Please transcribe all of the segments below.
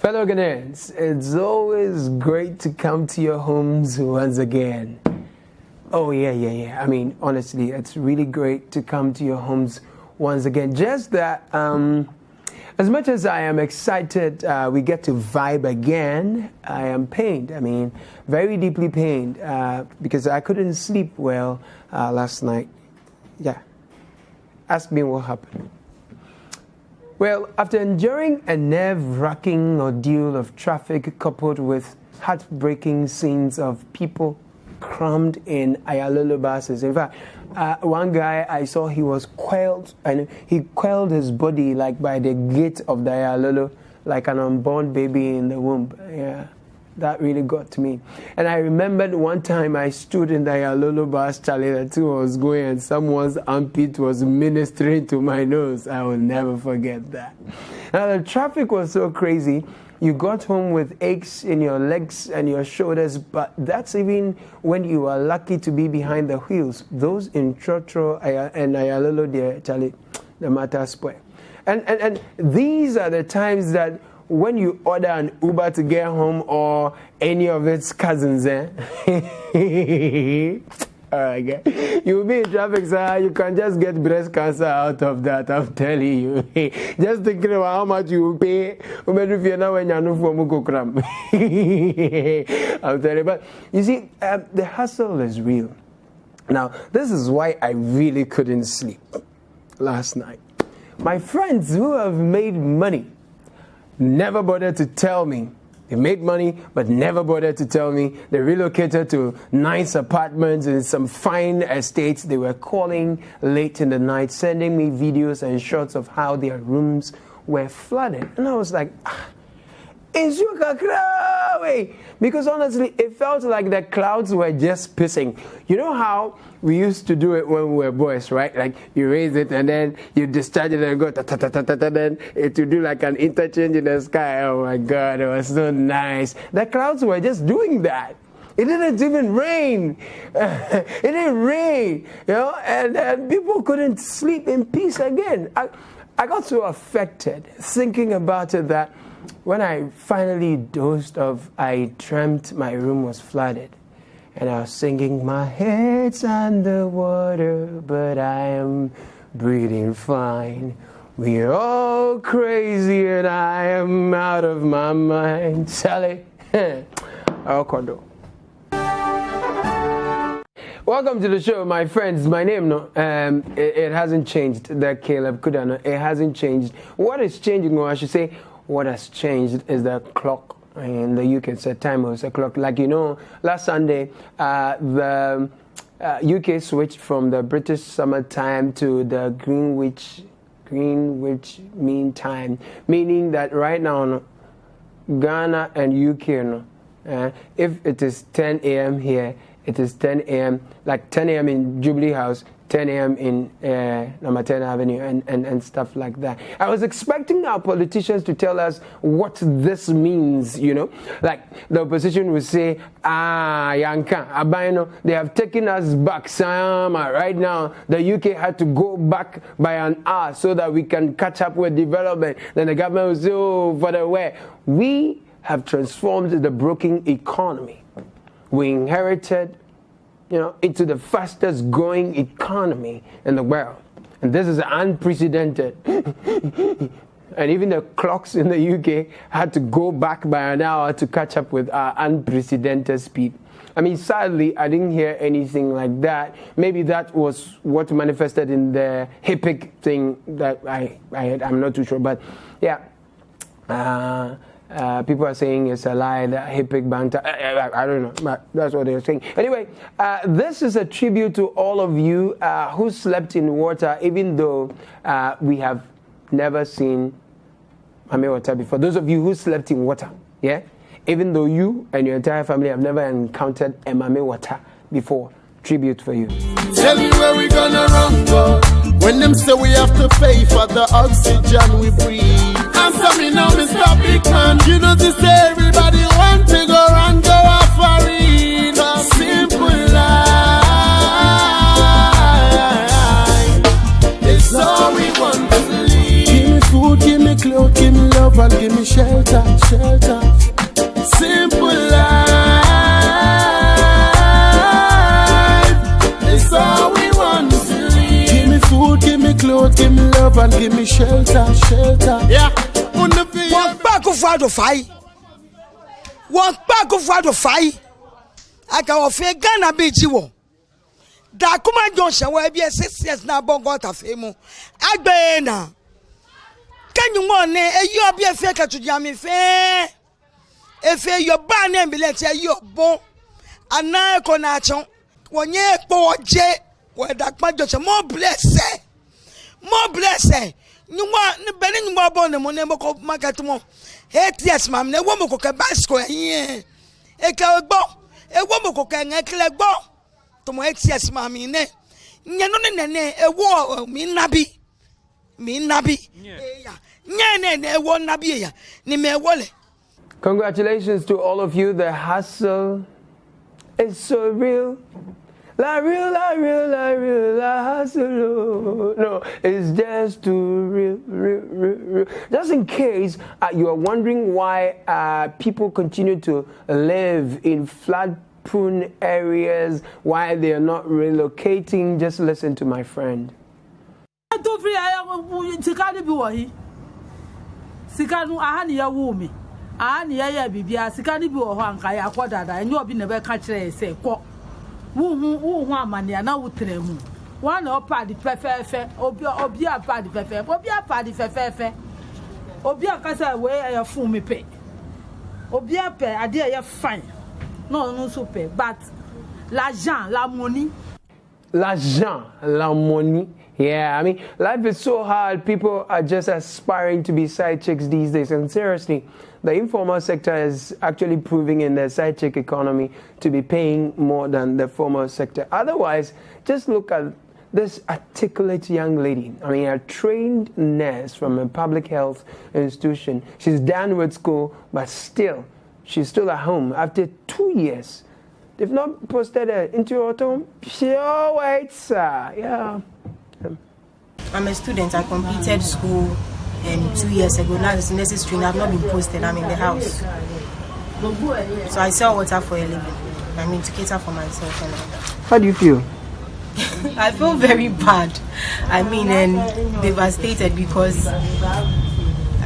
Fellow Ghanaians, it's always great to come to your homes once again. Oh, yeah. I mean, honestly, it's really great to come to your homes once again. Just that, as much as I am excited, we get to vibe again, I am pained. I mean, very deeply pained because I couldn't sleep well last night. Yeah. Ask me what happened. Well, after enduring a nerve-wracking ordeal of traffic coupled with heartbreaking scenes of people crammed in Ayalolo buses. In fact, one guy I saw, he was coiled, and he coiled his body like by the gate of the Ayalolo, like an unborn baby in the womb. Yeah, that really got to me. And I remembered one time I stood in the Ayalolo bus, Charlie, the two was going, and someone's armpit was ministering to my nose. I will never forget that. Now, the traffic was so crazy. You got home with aches in your legs and your shoulders, but that's even when you are lucky to be behind the wheels. Those in Trotro and Ayalolo, there, Charlie, the matter spoil. And these are the times that when you order an Uber to get home or any of its cousins, Okay. You'll be in traffic, sir. You can just get breast cancer out of that, I'm telling you. Just thinking about how much you will pay. I'm telling you. But you see, the hustle is real. Now, this is why I really couldn't sleep last night. My friends who have made money never bothered to tell me. They made money, but never bothered to tell me. They relocated to nice apartments in some fine estates. They were calling late in the night, sending me videos and shots of how their rooms were flooded. And I was like, because honestly, it felt like the clouds were just pissing. You know how we used to do it when we were boys, right? Like you raise it and then you discharge it and go then it would do like an interchange in the sky. Oh my God, it was so nice. The clouds were just doing that. It didn't even rain. It didn't rain, you know, and people couldn't sleep in peace again. I got so affected thinking about it that when I finally dozed off, I dreamt my room was flooded. And I was singing, my head's underwater, but I am breathing fine. We're all crazy and I am out of my mind. Sally, I'll condo. Welcome to the show, my friends. My name, it hasn't changed. The Calen Kudah, it hasn't changed. What is changing, or I should say, what has changed is the clock. In the UK, it's a time, it's a clock. Like, you know, last Sunday, the UK switched from the British summer time to the Greenwich Mean Time, meaning that right now, Ghana and UK, if it is 10 a.m. here, it is 10 a.m., like 10 a.m. in Jubilee House, 10 a.m. in number 10 Avenue and stuff like that. I was expecting our politicians to tell us what this means, you know. Like the opposition would say, Yanka, Abayno, they have taken us back. Right now, the UK had to go back by an hour so that we can catch up with development. Then the government will say, oh, for the way. We have transformed the broken economy. We inherited, you know, into the fastest growing economy in the world. And this is unprecedented. And even the clocks in the UK had to go back by an hour to catch up with our unprecedented speed. I mean, sadly, I didn't hear anything like that. Maybe that was what manifested in the HIPIC thing that I had. I'm not too sure. But yeah. People are saying it's a lie, that HIPIC banter. I don't know, but that's what they're saying. Anyway, this is a tribute to all of you who slept in water, even though we have never seen Mame water before. Those of you who slept in water, yeah? Even though you and your entire family have never encountered a Mame water before. Tribute for you. Tell me where we gonna run go when them say we have to pay for the oxygen we breathe. Answer me now, Mr. Big Man. You know this, everybody want to go and go off for it. A simple life. It's all we want to live. Give me food, give me clothes. clothes, give me love, and give me shelter, shelter. Simple life, it's all we want to live. Give me food, give me clothes, give me love, and give me shelter, shelter. Yeah. One back of out of fight. One back of out of fight. I can offer Ghana beach you. Da kuma Johnson will be a 6 years now. Bongot of him. Agbena. Can you want you be a faker to Jamie Fair? If your bad name be let you bon. And now conachon. When ye poor J. Where that my Johnson more blessed. More blessed. You want Benin more bon the money of market more. 8 years, ma'am. No woman cook a bicycle here. A cow bomb. A woman cook a neck bomb. To my 8 years, mammy. Ne, a war, me nabby. Me nabby. Yeah, one nabby. Ni me wallet. Congratulations to all of you. The hustle is so real. La real, la real, la real, la hustle. No, it's just too real, real. Just in case you are wondering why people continue to live in flood-prone areas, why they are not relocating, just listen to my friend. Who mania na utremu. One up party fefe, obia party fefe, obia party fefe. Obia kasa way a fool me pay. Obia pay, I dear fine. No so pay, but l'argent, la money. L'argent, la money. Yeah, I mean, life is so hard. People are just aspiring to be side chicks these days. And seriously, the informal sector is actually proving in the side chick economy to be paying more than the formal sector. Otherwise, just look at this articulate young lady. I mean, a trained nurse from a public health institution. She's done with school, but still, she's still at home after 2 years. They've not posted her into your home. Pure white, sir. Yeah. I'm a student. I completed school 2 years ago. Now it's necessary. I've not been posted. I'm in the house. So I sell water for a living. I mean, to cater for myself and all that. How do you feel? I feel very bad. I mean, and devastated because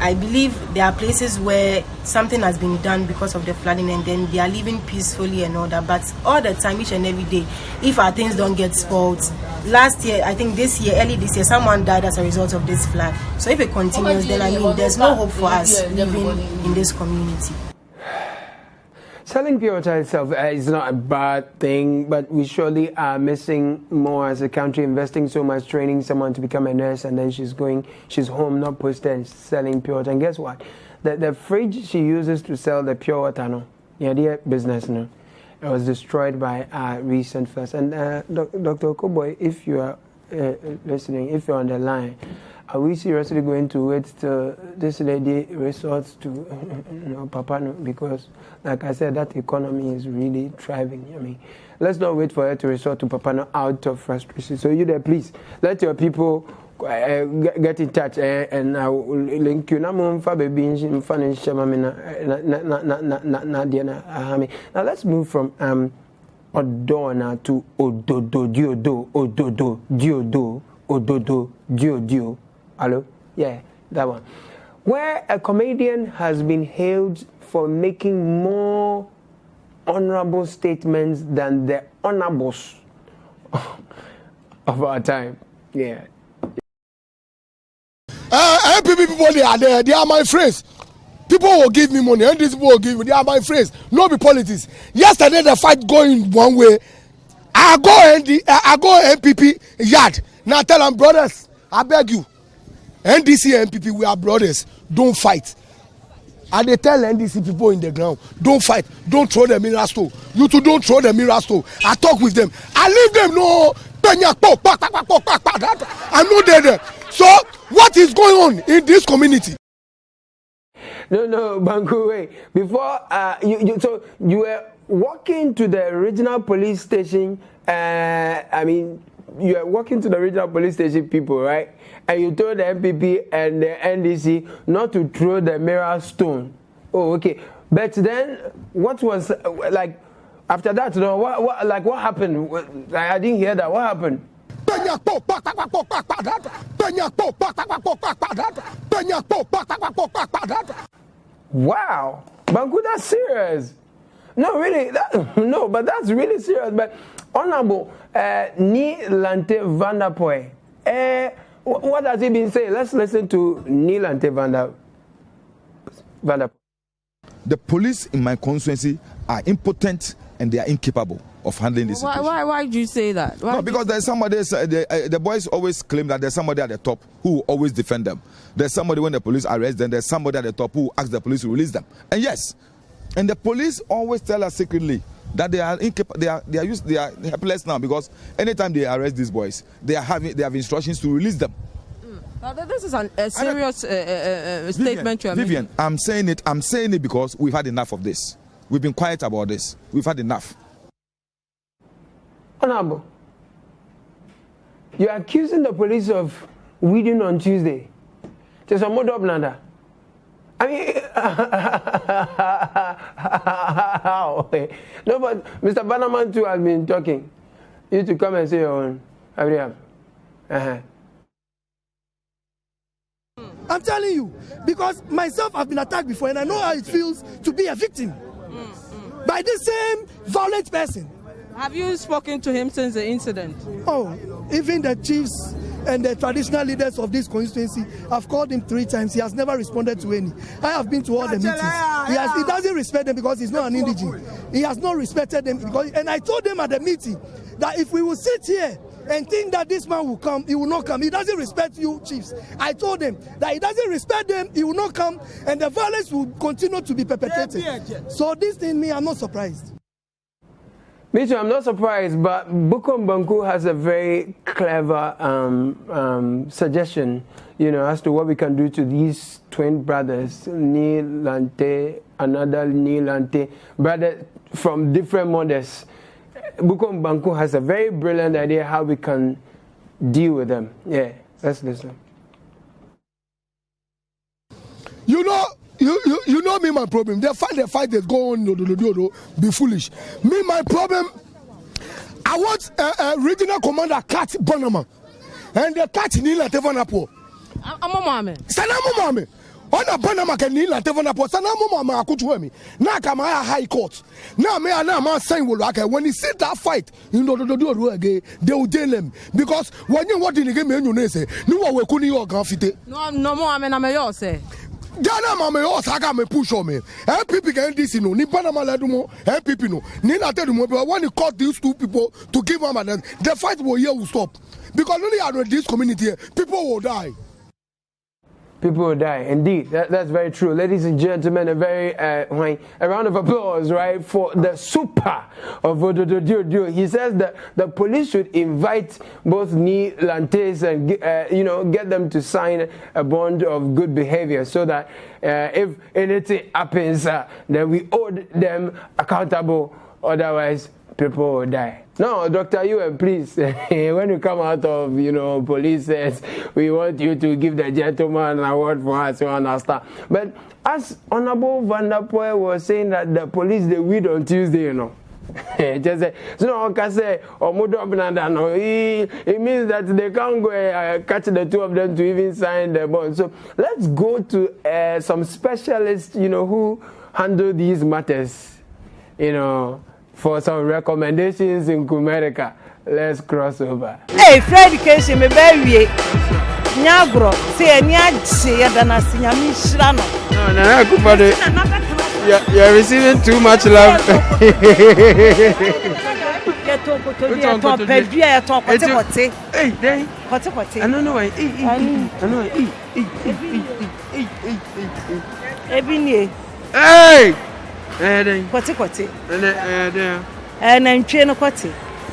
I believe there are places where something has been done because of the flooding and then they are living peacefully and all that. But all the time, each and every day, if our things don't get spoiled, last year, I think this year, early this year, someone died as a result of this flood. So if it continues, then I mean, there's no hope for us living in this community. Selling pure water itself is not a bad thing, but we surely are missing more as a country, investing so much, training someone to become a nurse, and then she's home, not posted, and selling pure water. And guess what? The fridge she uses to sell the pure water, no, yeah, the business, no, it was destroyed by recent floods. And Dr. Okoboy, if you are listening, if you're on the line, are we seriously going to wait till this lady resorts to Papa? No, because, like I said, that economy is really thriving. I mean, let's not wait for her to resort to Papa no, out of frustration. So you there, please, let your people get in touch and I will link you. Now let's move from Odona to Odododiodoo. Hello? Yeah, that one. Where a comedian has been hailed for making more honorable statements than the honorables of our time. Yeah. people they are there, they are my friends. People will give me money, and these people will give me, they are my friends. No be politics. Yesterday the fight going one way. I go NPP yard. Now tell them, brothers, I beg you. NDC and NPP, we are brothers. Don't fight. And they tell NDC people in the ground, don't fight, don't throw the mirror stone. You two don't throw the mirror stone. I talk with them. I leave them, no. I'm not there. So, what is going on in this community? No, Banku, wait. Before, so you were walking to the original police station, you are walking to the regional police station people, right? And you told the MPP and the NDC not to throw the meral stone. Oh, okay. But then, what was like after that? You know, what happened? I didn't hear that. What happened? Wow, Banku, that's serious. No, really, no, but that's really serious. But Honorable Ni Lante Vanderpoy, what has he been saying? Let's listen to Ni Lante Vanderpoy. The police in my constituency are impotent and they are incapable of handling this situation. Why do you say that? No, because there's somebody, the boys always claim that there's somebody at the top who will always defend them. There's somebody when the police arrest them, there's somebody at the top who asks the police to release them. And yes, and the police always tell us secretly that they are incapable, they are helpless now, because anytime they arrest these boys, they have instructions to release them. Now, this is a serious statement you're making. Vivian, I'm saying it because we've had enough of this. We've been quiet about this. We've had enough. Honorable, you're accusing the police of weeding on Tuesday. There's a mode up nada. I mean, how? No, but Mr. Bannerman too has been talking. You to come and say your own. I'm telling you, because myself I've been attacked before and I know how it feels to be a victim by this same violent person. Have you spoken to him since the incident? Oh, even the chiefs and the traditional leaders of this constituency, I've called him 3 times. He has never responded to any. I have been to all the meetings. He doesn't respect them because he's not an indigene. He has not respected them because, and I told them at the meeting that if we will sit here and think that this man will come, he will not come. He doesn't respect you, chiefs. I told them that he doesn't respect them, he will not come, and the violence will continue to be perpetrated. So this thing, me, I'm not surprised. Me too, I'm not surprised, but Bukom Banku has a very clever suggestion, you know, as to what we can do to these twin brothers, Ni Lante, another Ni Lante, brother from different mothers. Bukom Banku has a very brilliant idea how we can deal with them. Yeah, let's listen. You know me, my problem. They fight that go on, be foolish. Me, my problem, I want a regional commander cat Bonama. And the cat Nila Tevanapo. I'm a mommy. Sanamu mommy. On a Bonama can Nila Tevanapo. Sanamu mama akutuemi. Now come high court. Now me and I'm saying when he see that fight, you know again, they will jail him. Because when you want in the game, you say, no one will couldn't your confit. No more, I mean, I'm a say. Ghana mama yo saka me push on me. MPP can this no. Ni Panama ledumo. MPP no. Ni na tell but when you caught these 2 people to give them the fight will stop. Because only out this community, people will die. People will die. Indeed, that's very true. Ladies and gentlemen, a round of applause, right, for the super of Odododiodoo. He says that the police should invite both Ni Lantes and get them to sign a bond of good behavior, so that if anything happens, then we hold them accountable. Otherwise, people will die. No, Dr. Ewan, please, when you come out of, police says, we want you to give the gentleman an award for us, you understand. But as Honorable Vanderpoy was saying that the police, they weed on Tuesday, just say, so can say, it means that they can't go catch the 2 of them to even sign the bond. So let's go to some specialists, who handle these matters, for some recommendations in America. Let's cross over. Hey, Fred Casey, me baby. Nyagro, say Nyachi, Yadanasinya Mishrano. No, you're receiving too much love. Hey! Kwati. And train kwati.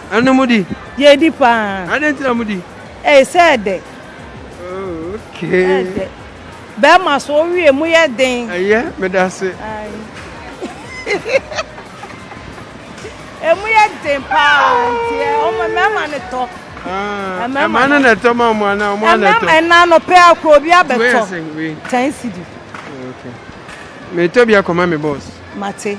Anumudi. Ye dipa. I didn't tell Mudi. Said. Okay. Bema so we mu ye den. Yeah, me that's it. Mu ye den pa. O ma mama ne to. Amana na toma mwana na no pe akro bi abeto 10 cedi. Okay. Me to be akoma me boss. Mate.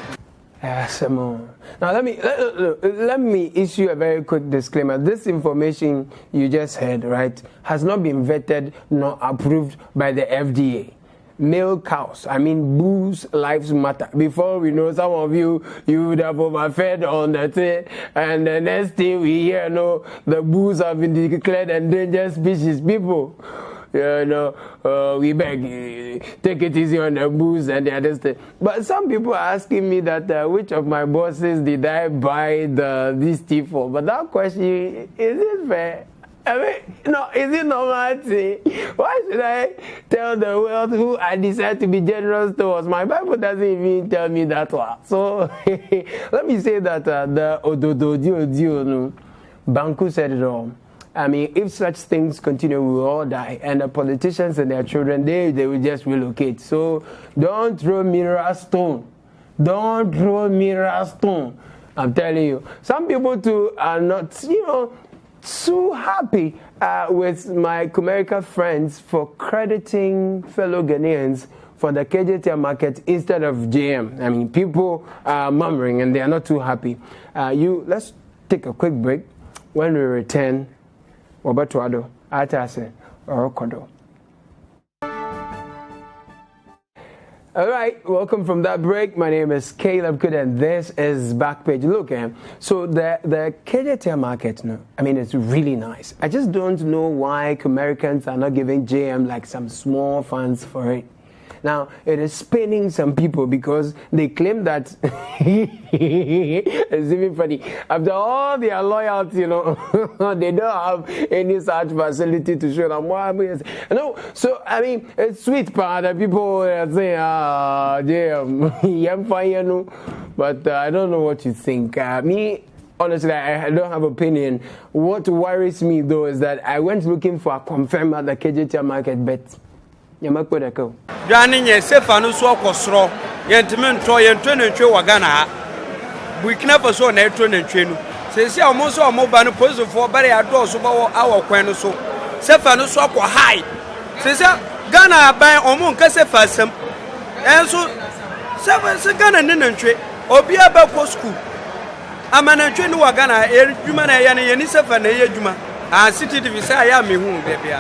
Now let me issue a very quick disclaimer. This information you just heard, right, has not been vetted nor approved by the FDA. Male cows, I mean booze lives matter. Before we know, some of you would have overfed on the thing, and the next thing we hear, no, the booze have been declared endangered species. People, we beg, take it easy on the booze and the other stuff. But some people are asking me that which of my bosses did I buy this tea for? But that question, is it fair? I mean, no, is it normal? Why should I tell the world who I decide to be generous towards? My Bible doesn't even tell me that one. So let me say that the Odododiodoo, Banku said it all. I mean, if such things continue, we will all die. And the politicians and their children, they will just relocate. So don't throw mirror stone. Don't throw mirror stone. I'm telling you. Some people too are not, too happy with my Kumerica friends for crediting fellow Ghanaians for the Kejetia Market instead of JM. I mean, people are murmuring and they are not too happy. Let's take a quick break. When we return, Odododiodoo, Atase, Orokodo. All right, welcome from that break. My name is Calen Kudah and this is Backpage. Look, so the Kejetia Market, I mean, it's really nice. I just don't know why Americans are not giving JM like some small funds for it. Now, it is spinning some people because they claim that it's even funny. After all their loyalty, they don't have any such facility to show them why. No, so I mean, it's sweet, but the people are saying, I'm fine, but I don't know what you think. Me, honestly, I don't have opinion. What worries me though is that I went looking for a confirm at the Kejetia Market bet. Yamakodako. Joining a Sefanu so cosro, Yentimen Troy and Twin and True Wagana. We can never so net twin and train. Says almost a mobile post for Barry Adors about our Quenoso. Sefanu so high. Says Ghana by Omonka Sefasem. And so Seven Ghana and trade or be about post school. I'm an train to Wagana, Human and Yanisef and Yajuma. And Citi TV say I am me whom baby.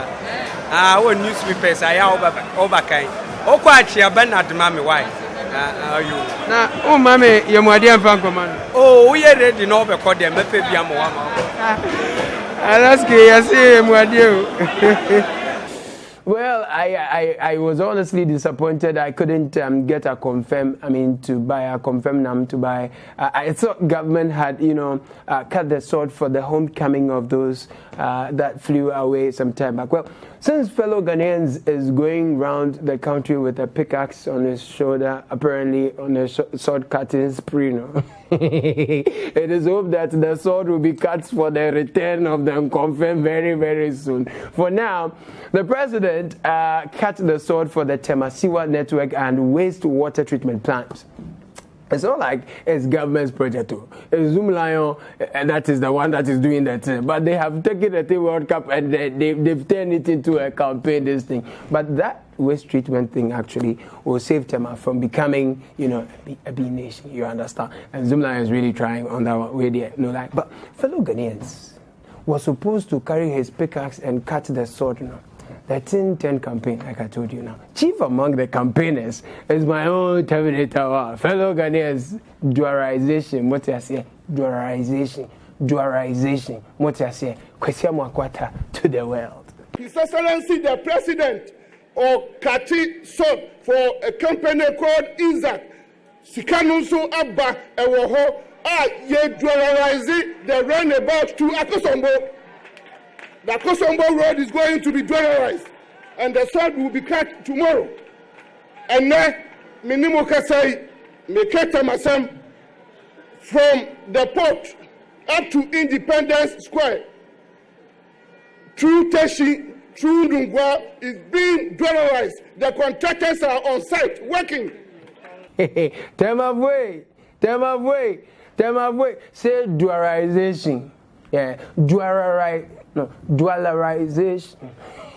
Our newspapers I overkind. Oh, quite she abandoned mammy. Why are you now? Oh, mammy, you're my dear command. Oh, we are ready no because they may be a more. I'll ask you, I see him, what you. Well, I was honestly disappointed. I couldn't get a confirm. I mean, to buy a confirm nam to buy. I thought government had, cut the sword for the homecoming of those that flew away some time back. Well, since fellow Ghanaians is going round the country with a pickaxe on his shoulder, apparently on a sword cutting spree, it is hoped that the sword will be cut for the return of the unconfirmed very, very soon. For now, the president cut the sword for the Temasiwa network and wastewater treatment plant. It's not like it's government's project too. It's Zoom Lion, and that is the one that is doing that thing. But they have taken the World Cup and they've turned it into a campaign, this thing. But that waste treatment thing actually will save Tema from becoming, a B nation, you understand? And Zoom Lion is really trying on that one way there. But fellow Ghanaians was supposed to carry his pickaxe and cut the sword, The 10-10 campaign, like I told you now. Chief among the campaigners is my own Terminator. Fellow Ghanaians, dualization. What I say? Dualization. What I say? Kwesi Amoakwata to the world. His Excellency the President of Kati sought for a company called Isaac. Sikanusu Abba Ewoho. Ye dualizing the roundabout to Akosombo. The Akosombo road is going to be dualized, and the sword will be cut tomorrow. And now, Minimo Kasai, Meketa Masam, from the port up to Independence Square, through Teshi, through Ndungwa, is being dualized. The contractors are on site working. Time of way. Say dualization. Yeah, dualization. no, dualization.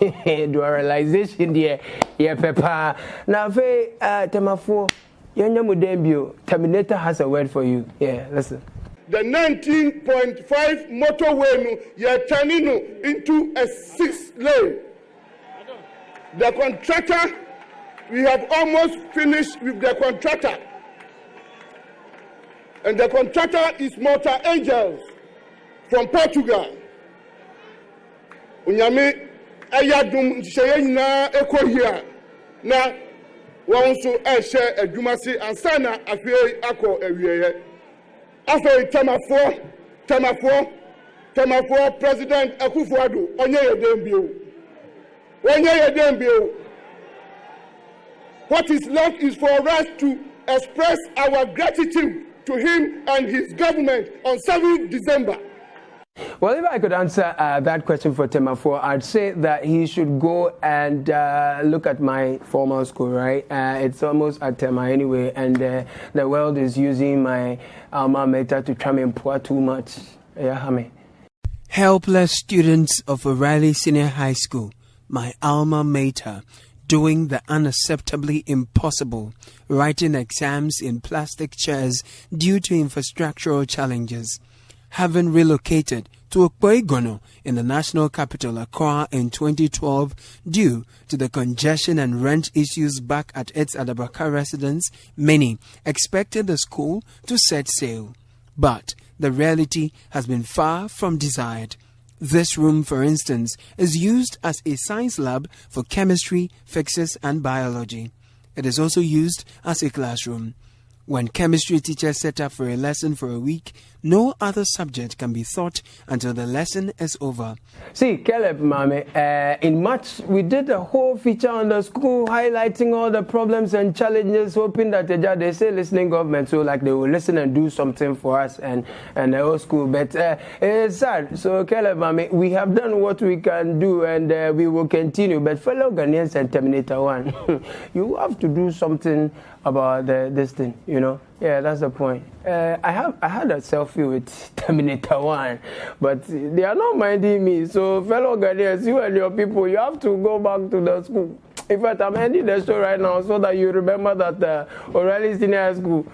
Dualization, dear, yeah, Peppa. Now, Faye, Temafo, Yanamudembio, Terminator has a word for you. Yeah, listen. The 19.5 motorway, you're turning into a 6-lane. The contractor, we have almost finished with the contractor. And the contractor is Motor Angels from Portugal. Unyame ayadum sheyina ekohia na wonso ehye adwumase ansana afei akọ awieye afei temafo president Akufo-Addo onye yedembio what is left is for us to express our gratitude to him and his government on 7th December. Well, if I could answer that question for Temafo, I'd say that he should go and look at my formal school, right? It's almost at Tema anyway, and the world is using my alma mater to try and pour too much. Yeah, helpless students of O'Reilly Senior High School, my alma mater, doing the unacceptably impossible, writing exams in plastic chairs due to infrastructural challenges. Having relocated to Okpoigono in the national capital, Accra, in 2012 due to the congestion and rent issues back at its Adabaka residence, many expected the school to set sail. But the reality has been far from desired. This room, for instance, is used as a science lab for chemistry, physics, and biology. It is also used as a classroom. When chemistry teachers set up for a lesson for a week, no other subject can be taught until the lesson is over. See, Caleb, Mame, in March, we did a whole feature on the school highlighting all the problems and challenges, hoping that they say listening government, so like they will listen and do something for us and the whole school. But it's sad. So, Caleb, Mame, we have done what we can do and we will continue. But fellow Ghanaians and Terminator 1, you have to do something about this thing, you know. Yeah, that's the point. I had a selfie with Terminator 1, but they are not minding me. So, fellow Ghanaians, you and your people, you have to go back to the school. In fact, I'm ending the show right now so that you remember that O'Reilly Senior High School,